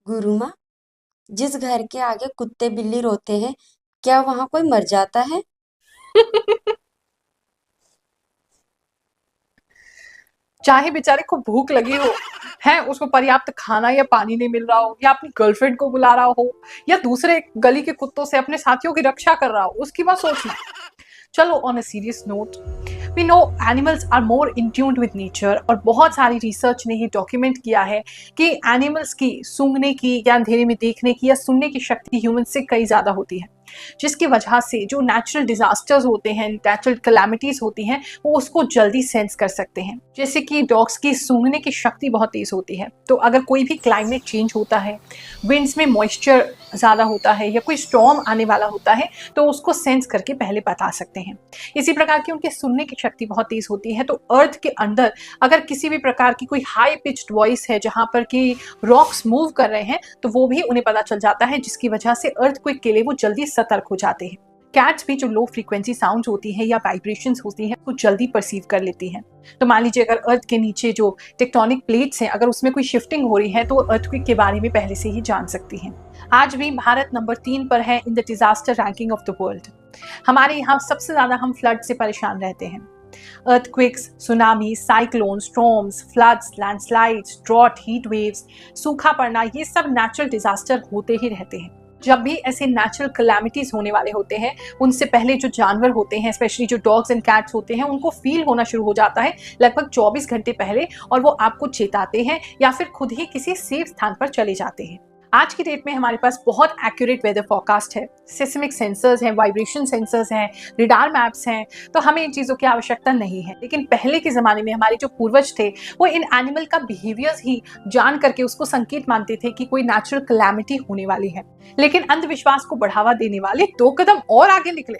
गुरुमा, जिस घर के आगे कुत्ते बिल्ली रोते हैं, क्या वहां कोई मर जाता है? चाहे बेचारे को भूख लगी हो, है उसको पर्याप्त खाना या पानी नहीं मिल रहा हो, या अपनी गर्लफ्रेंड को बुला रहा हो, या दूसरे गली के कुत्तों से अपने साथियों की रक्षा कर रहा हो, उसकी मत सोचना। चलो, on a serious note, we know animals are more in tuned with nature, और बहुत सारी रिसर्च ने ये डॉक्यूमेंट किया है कि एनिमल्स की सूंघने की या अंधेरे में देखने की या सुनने की शक्ति ह्यूमन से कई ज्यादा होती है, जिसकी वजह से जो नेचुरल डिजास्टर्स होते हैं, नेचुरल कैलामिटीज होती हैं, वो उसको जल्दी सेंस कर सकते हैं। जैसे कि डॉग्स की सूंघने की शक्ति बहुत तेज होती है, तो अगर कोई भी क्लाइमेट चेंज होता है, विंड्स में मॉइस्चर ज़्यादा होता है या कोई स्टॉर्म आने वाला होता है, तो उसको सेंस करके पहले बता सकते हैं। इसी प्रकार की उनके सुनने की शक्ति बहुत तेज होती है, तो अर्थ के अंदर अगर किसी भी प्रकार की कोई हाई पिच्ड वॉइस है जहाँ पर कि रॉक्स मूव कर रहे हैं, तो वो भी उन्हें पता चल जाता है, जिसकी वजह से अर्थक्वेक के लिए वो जल्दी सतर्क हो जाते हैं। कैट्स भी जो लो फ्रीक्वेंसी साउंड होती है या वाइब्रेशंस होती हैं, वो जल्दी परसीव कर लेती हैं। तो मान लीजिए अगर अर्थ के नीचे जो टेक्टोनिक प्लेट्स हैं, अगर उसमें कोई शिफ्टिंग हो रही है, तो अर्थक्वेक के बारे में पहले से ही जान सकती हैं। आज भी भारत नंबर 3 पर है in the disaster ranking of the world. हमारे यहाँ सबसे ज्यादा हम फ्लड से परेशान रहते हैं। Earthquakes, tsunami, cyclone, storms, floods, landslides, drought, heat waves, सूखा पड़ना, ये सब नेचुरल डिजास्टर होते ही रहते हैं। जब भी ऐसे नेचुरल कैलामिटीज होने वाले होते हैं, उनसे पहले जो जानवर होते हैं, स्पेशली जो डॉग्स एंड कैट्स होते हैं, उनको फील होना शुरू हो जाता है लगभग 24 घंटे पहले, और वो आपको चेताते हैं या फिर खुद ही किसी सेफ स्थान पर चले जाते हैं। आज की डेट में हमारे पास बहुत एक्यूरेट वेदर फोरकास्ट है, सिस्मिक सेंसर्स हैं, वाइब्रेशन सेंसर्स हैं, रिडार मैप्स हैं, तो हमें इन चीज़ों की आवश्यकता नहीं है। लेकिन पहले के ज़माने में हमारे जो पूर्वज थे, वो इन एनिमल का बिहेवियर्स ही जान करके उसको संकेत मानते थे कि कोई नेचुरल कैलामिटी होने वाली है। लेकिन अंधविश्वास को बढ़ावा देने वाले 2 कदम और आगे निकले।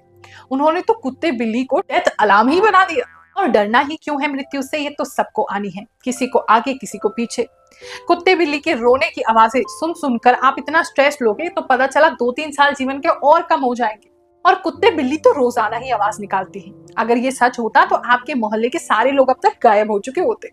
उन्होंने तो कुत्ते बिल्ली को डेथ अलार्म ही बना दिया। और डरना ही क्यों है मृत्यु से, ये तो सबको आनी है, किसी को आगे किसी को पीछे। कुत्ते बिल्ली के रोने की आवाजें सुन सुनकर आप इतना स्ट्रेस लोगे तो पता चला 2-3 साल जीवन के और कम हो जाएंगे। और कुत्ते बिल्ली तो रोजाना ही आवाज निकालती हैं। अगर ये सच होता तो आपके मोहल्ले के सारे लोग अब तक गायब हो चुके होते।